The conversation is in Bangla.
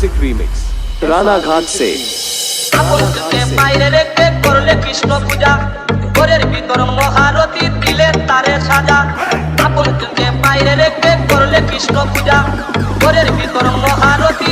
म्यूजिक रिमिक्स रानाघाट से বাইরে রেখে করলে কৃষ্ণ পূজা ঘরের ভিতর মহারথী দিলে তারে সাজা আপন বাইরে রেখে করলে কৃষ্ণ পূজা ঘরের ভিতর মহারথী